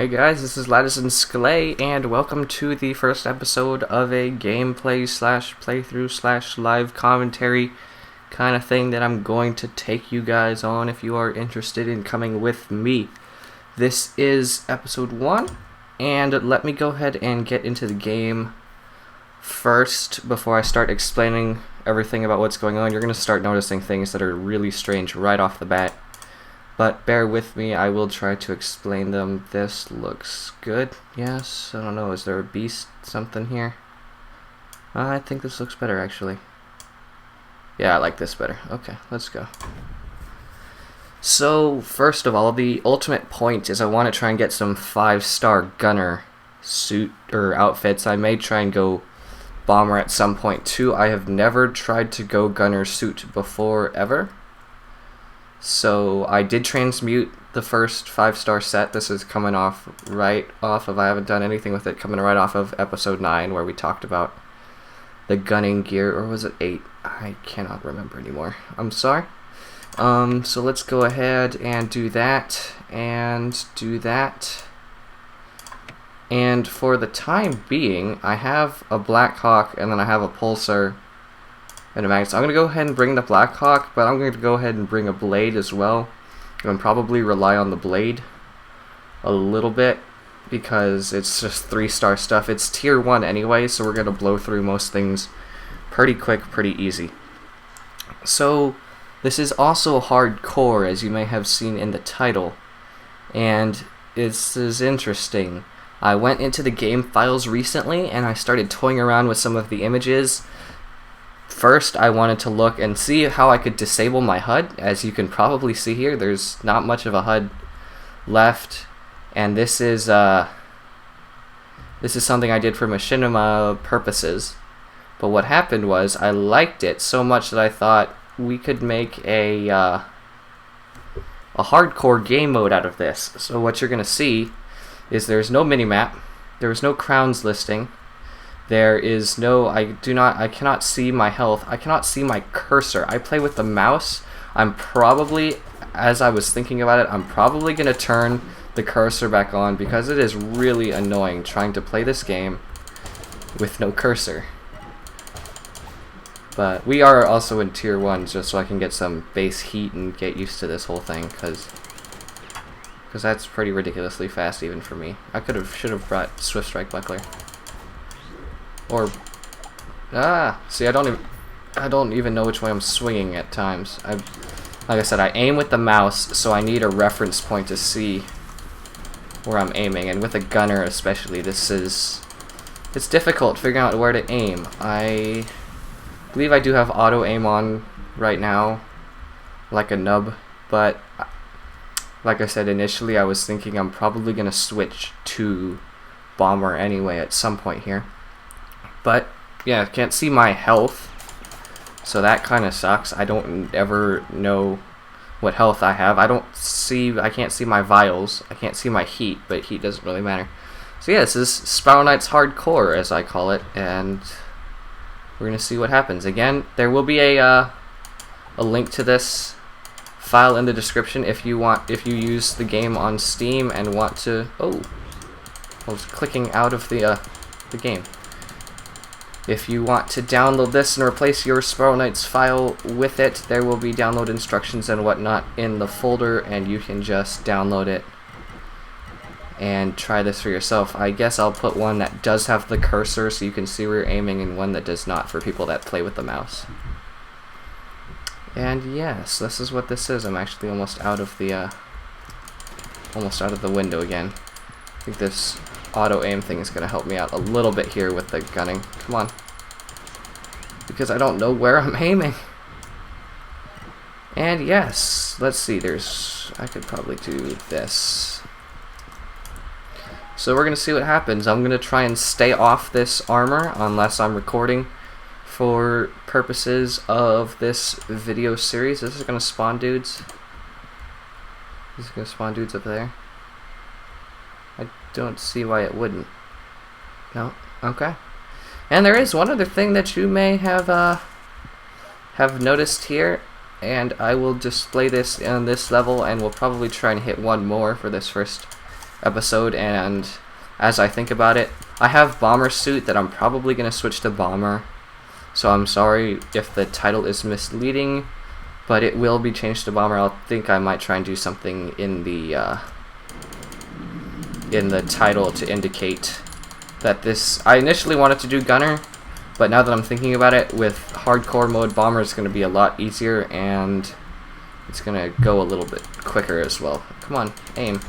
Hey guys, this is Latisan and welcome to the first episode of a gameplay slash playthrough slash live commentary kind of thing that I'm going to take you guys on if you are interested in coming with me. This is episode 1, and let me go ahead and get into the game first before I start explaining everything about what's going on. You're going to start noticing things that are really strange right off the bat. But bear with me, I will try to explain them. This looks good. Yes, I don't know, is there a beast something here? I think this looks better, actually. Yeah, I like this better. Okay, let's go. So, first of all, the ultimate point is I want to try and get some 5-star gunner suit or outfits. I may try and go bomber at some point too. I have never tried to go gunner suit before, ever. So I did transmute the first 5-star set. This is coming off right off of, I haven't done anything with it, coming right off of episode 9 where we talked about the gunning gear, or was it 8? I cannot remember anymore. I'm sorry. So let's go ahead and do that, and do that. And for the time being, I have a Black Hawk, and then I have a Pulsar, and a magnet. So I'm going to go ahead and bring the Black Hawk, but I'm going to go ahead and bring a blade as well. And probably rely on the blade a little bit, because it's just 3-star stuff. It's tier 1 anyway, so we're going to blow through most things pretty quick, pretty easy. So this is also hardcore, as you may have seen in the title. And this is interesting. I went into the game files recently, and I started toying around with some of the images. First, I wanted to look and see how I could disable my HUD. As you can probably see here, there's not much of a HUD left, and this is something I did for machinima purposes. But what happened was I liked it so much that I thought we could make a hardcore game mode out of this. So what you're gonna see is there's no minimap, there's no crowns listing. There is no, I cannot see my health. I cannot see my cursor. I play with the mouse. I'm probably, as I was thinking about it, I'm probably going to turn the cursor back on because it is really annoying trying to play this game with no cursor. But we are also in tier 1 just so I can get some base heat and get used to this whole thing because that's pretty ridiculously fast even for me. I should have brought Swift Strike Buckler. Or, see, I don't even know which way I'm swinging at times. Like I said, I aim with the mouse, so I need a reference point to see where I'm aiming. And with a gunner especially, it's difficult figuring out where to aim. I believe I do have auto aim on right now, like a nub, but like I said initially, I was thinking I'm probably going to switch to bomber anyway at some point here. But yeah, can't see my health, so that kind of sucks. I don't ever know what health I have. I can't see my vials. I can't see my heat, but heat doesn't really matter. So yeah, this is Spiral Knights Hardcore, as I call it, and we're gonna see what happens. Again, there will be a link to this file in the description if you use the game on Steam and want to. Oh, I was clicking out of the game. If you want to download this and replace your Spiral Knights file with it, there will be download instructions and whatnot in the folder, and you can just download it and try this for yourself. I guess I'll put one that does have the cursor so you can see where you're aiming, and one that does not for people that play with the mouse. And yes, this is what this is. I'm actually almost out of the window again. I think this auto aim thing is going to help me out a little bit here with the gunning. Come on. Because I don't know where I'm aiming. And yes, let's see, I could probably do this. So we're going to see what happens. I'm going to try and stay off this armor unless I'm recording for purposes of this video series. This is going to spawn dudes. This is going to spawn dudes up there. I don't see why it wouldn't. No? Okay. And there is one other thing that you may have noticed here, and I will display this on this level, and we'll probably try and hit one more for this first episode, and as I think about it, I have bomber suit that I'm probably going to switch to bomber. So I'm sorry if the title is misleading, but it will be changed to bomber. I think I might try and do something in the title to indicate that this... I initially wanted to do gunner, but now that I'm thinking about it, with hardcore mode, bomber is going to be a lot easier, and it's going to go a little bit quicker as well. Come on, aim.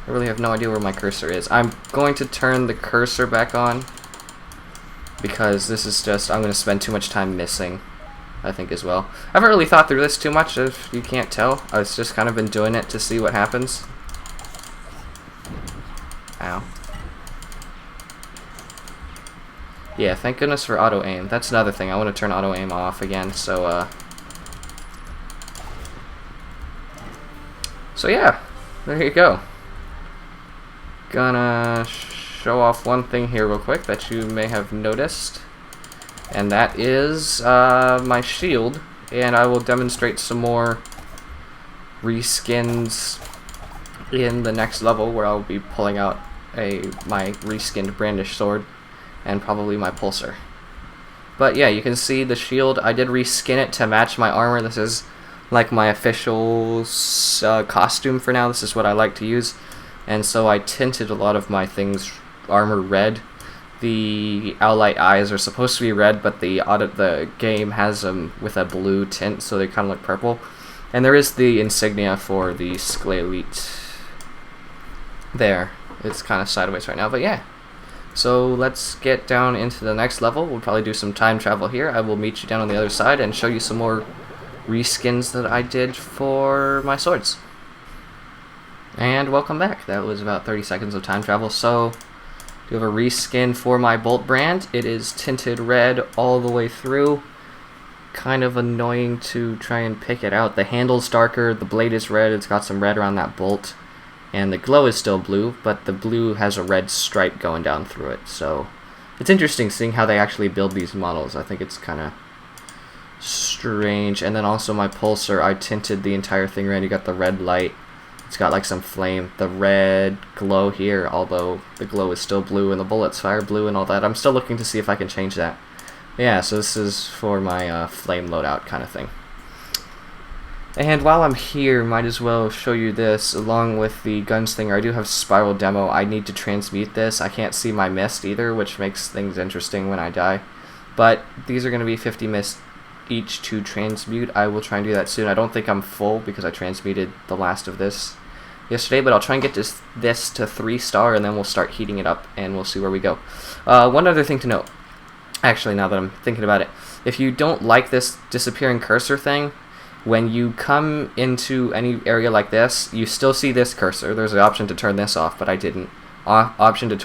I really have no idea where my cursor is. I'm going to turn the cursor back on, because this is just... I'm going to spend too much time missing, I think, as well. I haven't really thought through this too much, if you can't tell. I've just kind of been doing it to see what happens. Ow. Yeah, thank goodness for auto-aim. That's another thing. I want to turn auto-aim off again, so yeah, there you go. Gonna show off one thing here real quick that you may have noticed, and that is my shield, and I will demonstrate some more reskins in the next level, where I'll be pulling out my reskinned brandish sword and probably my pulsar. But yeah, you can see the shield. I did reskin it to match my armor. This is like my official costume for now. This is what I like to use, and so I tinted a lot of my things armor red. The owlite eyes are supposed to be red, but the game has them with a blue tint, so they kind of look purple. And there is the insignia for the Sklalite there. It's kind of sideways right now, but yeah. So let's get down into the next level. We'll probably do some time travel here. I will meet you down on the other side and show you some more reskins that I did for my swords. And welcome back. That was about 30 seconds of time travel. So you have a reskin for my bolt brand. It is tinted red all the way through. Kind of annoying to try and pick it out. The handle's darker, the blade is red, it's got some red around that bolt, and the glow is still blue, but the blue has a red stripe going down through it. So it's interesting seeing how they actually build these models. I think it's kind of strange. And then also my pulsar, I tinted the entire thing red. You got the red light, it's got like some flame, the red glow here, although the glow is still blue and the bullets fire blue and all that. I'm still looking to see if I can change that. Yeah, so this is for my flame loadout kind of thing. And while I'm here, might as well show you this along with the gunslinger. I do have spiral demo. I need to transmute this. I can't see my mist either, which makes things interesting when I die. But these are going to be 50 mist each to transmute. I will try and do that soon. I don't think I'm full because I transmuted the last of this yesterday, but I'll try and get this to 3-star, and then we'll start heating it up and we'll see where we go. One other thing to note, actually, now that I'm thinking about it, if you don't like this disappearing cursor thing, when you come into any area like this, you still see this cursor. There's an option to turn this off, but I didn't. Option to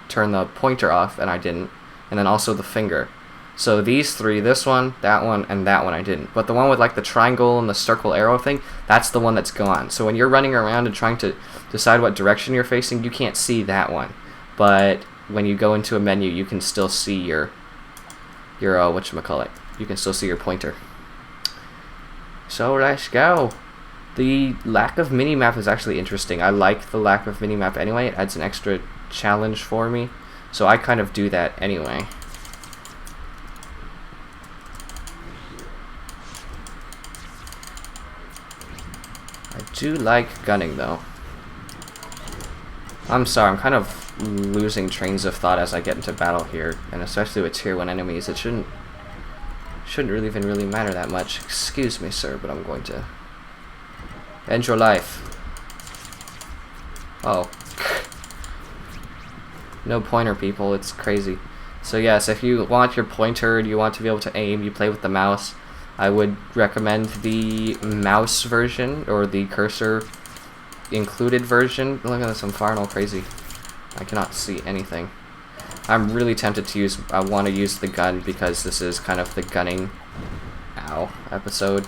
turn the pointer off, and I didn't. And then also the finger. So these three, this one, and that one I didn't. But the one with like the triangle and the circle arrow thing, that's the one that's gone. So when you're running around and trying to decide what direction you're facing, you can't see that one. But when you go into a menu, you can still see your whatchamacallit. You can still see your pointer. So let's go. The lack of minimap is actually interesting. I like the lack of minimap anyway. It adds an extra challenge for me. So I kind of do that anyway. I do like gunning though. I'm sorry, I'm kind of losing trains of thought as I get into battle here, and especially with tier 1 enemies. It shouldn't really even really matter that much. Excuse me, sir, but I'm going to end your life. Oh. No pointer, people. It's crazy. So yes, if you want your pointer and you want to be able to aim, you play with the mouse, I would recommend the mouse version, or the cursor included version. Look at this, I'm firing all crazy. I cannot see anything. I'm really tempted to use, I want to use the gun because this is kind of the gunning, episode.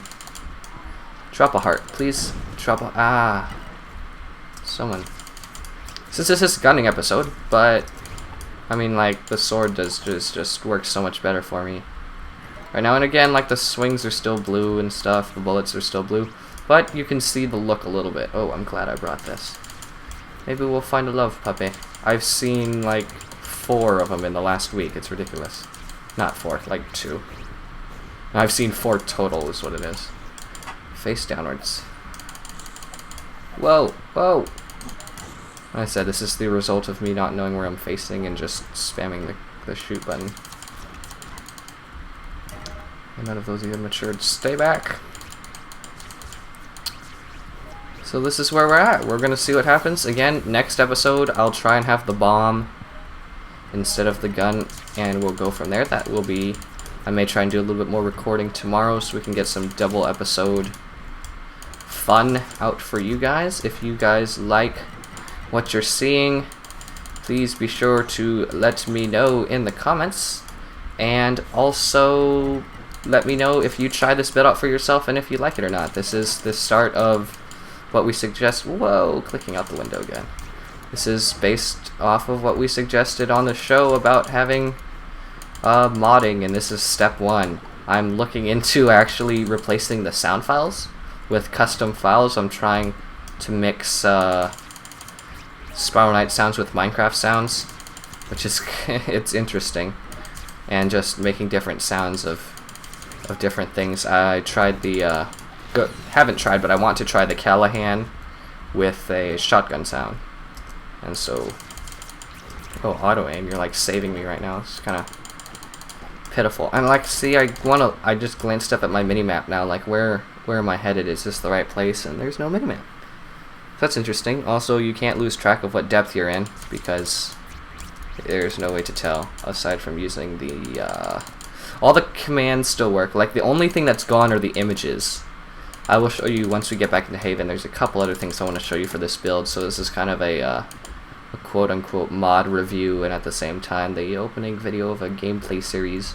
Drop a heart, please. Drop a, someone. Since this is a gunning episode, but, I mean, like, the sword just works so much better for me. Right now, and again, like, the swings are still blue and stuff, the bullets are still blue, but you can see the look a little bit. Oh, I'm glad I brought this. Maybe we'll find a love puppy. I've seen like 4 of them in the last week. It's ridiculous. Not 4, like 2. I've seen 4 total is what it is. Face downwards. Whoa, whoa! Like I said, this is the result of me not knowing where I'm facing and just spamming the shoot button. And none of those even matured. Stay back! So this is where we're at. We're gonna see what happens. Again, next episode, I'll try and have the bomb instead of the gun, and we'll go from there. That will be... I may try and do a little bit more recording tomorrow so we can get some double episode fun out for you guys. If you guys like what you're seeing, please be sure to let me know in the comments, and also let me know if you try this bit out for yourself and if you like it or not. This is the start of what we suggest. Whoa, clicking out the window again. This is based off of what we suggested on the show about having modding, and this is step 1. I'm looking into actually replacing the sound files with custom files. I'm trying to mix Spiral Knight sounds with Minecraft sounds, which is it's interesting, and just making different sounds of different things. I tried the haven't tried, but I want to try the Callahan with a shotgun sound, and so auto aim. You're like saving me right now. It's kind of pitiful. And like, see, I just glanced up at my minimap now, like where am I headed? Is this the right place? And there's no minimap. That's interesting. Also, you can't lose track of what depth you're in because there's no way to tell aside from using the all the commands still work. Like, the only thing that's gone are the images. I will show you once we get back into Haven. There's a couple other things I want to show you for this build, so this is kind of a quote-unquote mod review, and at the same time the opening video of a gameplay series.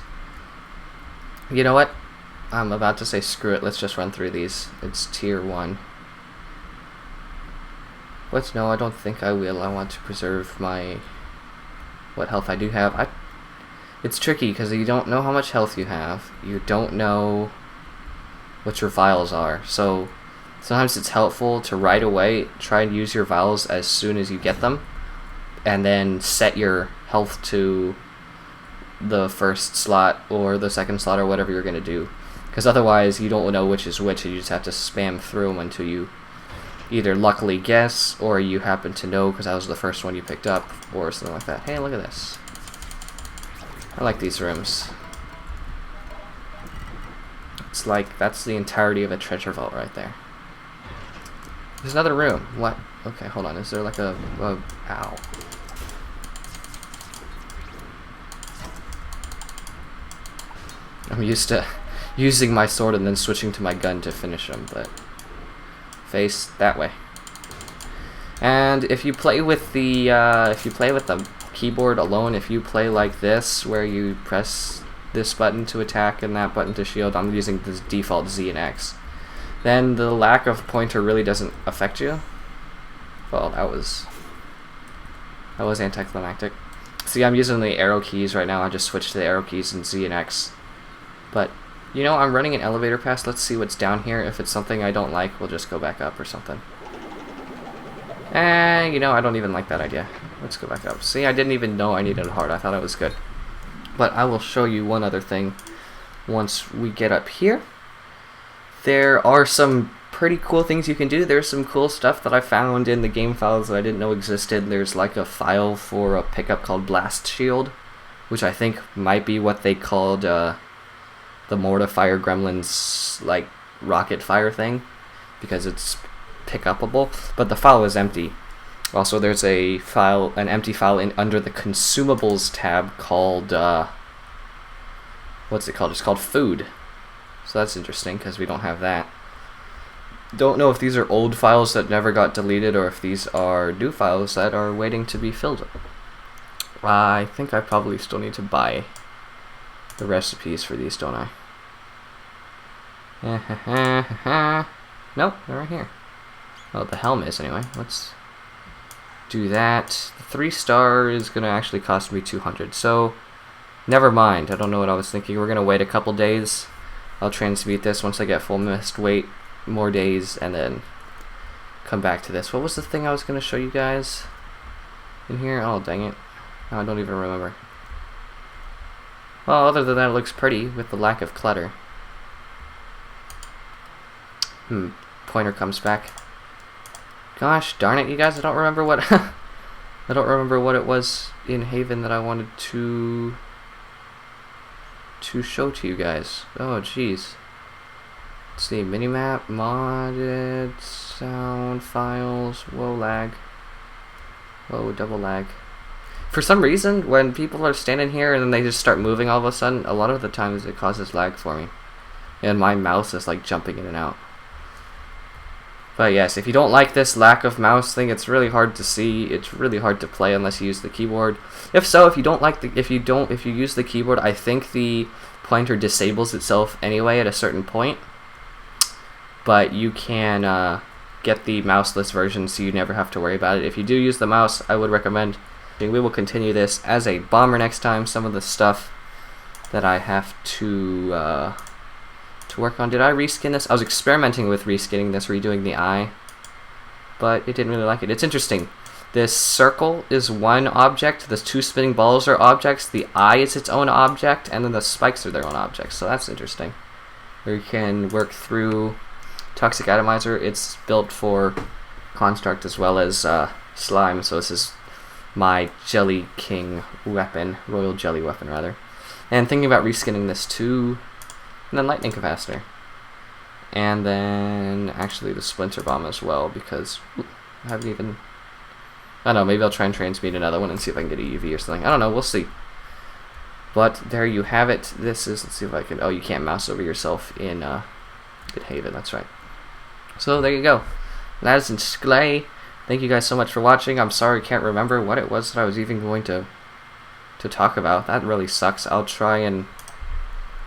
You know what? I'm about to say screw it, let's just run through these. It's tier 1. What? No, I don't think I will. I want to preserve what health I do have. It's tricky because you don't know how much health you have. You don't know what your vials are. So sometimes it's helpful to right away try and use your vials as soon as you get them, and then set your health to the first slot or the second slot or whatever you're going to do. Because otherwise you don't know which is which, and you just have to spam through them until you either luckily guess or you happen to know because that was the first one you picked up or something like that. Hey, look at this. I like these rooms. It's like that's the entirety of a treasure vault right there. There's another room. What? Okay, hold on. Is there like a ow. I'm used to using my sword and then switching to my gun to finish them, but face that way. And if you play with the keyboard alone, if you play like this, where you press this button to attack and that button to shield, I'm using this default Z and X, then the lack of pointer really doesn't affect you. Well, that was anticlimactic. See, I'm using the arrow keys right now. I just switched to the arrow keys in Z and X. But, you know, I'm running an elevator pass. Let's see what's down here. If it's something I don't like, we'll just go back up or something. You know, I don't even like that idea. Let's go back up. See, I didn't even know I needed a heart. I thought it was good. But I will show you one other thing once we get up here. There are some pretty cool things you can do. There's some cool stuff that I found in the game files that I didn't know existed. There's like a file for a pickup called Blast Shield, which I think might be what they called the Mortifier Gremlins, like, rocket fire thing, because it's pick-upable, but the file is empty. Also, there's a file, an empty file under the Consumables tab called, what's it called? It's called Food. So that's interesting, because we don't have that. Don't know if these are old files that never got deleted, or if these are new files that are waiting to be filled. I think I probably still need to buy the recipes for these, don't I? Nope, they're right here. Oh, the helm is anyway. Let's do that. The 3-star is going to actually cost me 200, so never mind. I don't know what I was thinking. We're going to wait a couple days. I'll transmute this once I get full mist, wait more days, and then come back to this. What was the thing I was going to show you guys in here? Oh, dang it. No, I don't even remember. Well, other than that, it looks pretty with the lack of clutter. Pointer comes back. Gosh darn it, you guys, I don't remember what I don't remember what it was in Haven that I wanted to show to you guys. Oh jeez. Let's see, minimap, modded, sound, files, whoa lag. Whoa, double lag. For some reason, when people are standing here and then they just start moving all of a sudden, a lot of the times it causes lag for me. And my mouse is like jumping in and out. But yes, if you don't like this lack of mouse thing, it's really hard to see. It's really hard to play unless you use the keyboard. If so, if you use the keyboard, I think the pointer disables itself anyway at a certain point. But you can get the mouseless version so you never have to worry about it. If you do use the mouse, I would recommend. We will continue this as a bomber next time. Some of the stuff that I have to work on. Did I reskin this? I was experimenting with reskinning this, redoing the eye, but it didn't really like it. It's interesting. This circle is one object, the two spinning balls are objects, the eye is its own object, and then the spikes are their own objects, so that's interesting. We can work through Toxic Atomizer. It's built for Construct as well as Slime, so this is my Jelly King weapon, Royal Jelly weapon rather. And thinking about reskinning this too. And then Lightning Capacitor. And then actually the Splinter Bomb as well, because I haven't even... I don't know, maybe I'll try and transmute another one and see if I can get a UV or something. I don't know, we'll see. But there you have it. This is, let's see if I can... Oh, you can't mouse over yourself in Haven, that's right. So there you go. Latisan Sklay. Thank you guys so much for watching. I'm sorry I can't remember what it was that I was even going to talk about. That really sucks. I'll try and...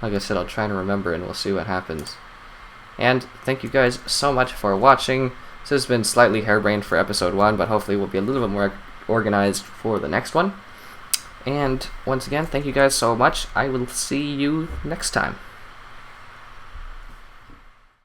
Like I said, I'll try and remember and we'll see what happens. And thank you guys so much for watching. This has been slightly harebrained for episode 1, but hopefully we'll be a little bit more organized for the next one. And once again, thank you guys so much. I will see you next time.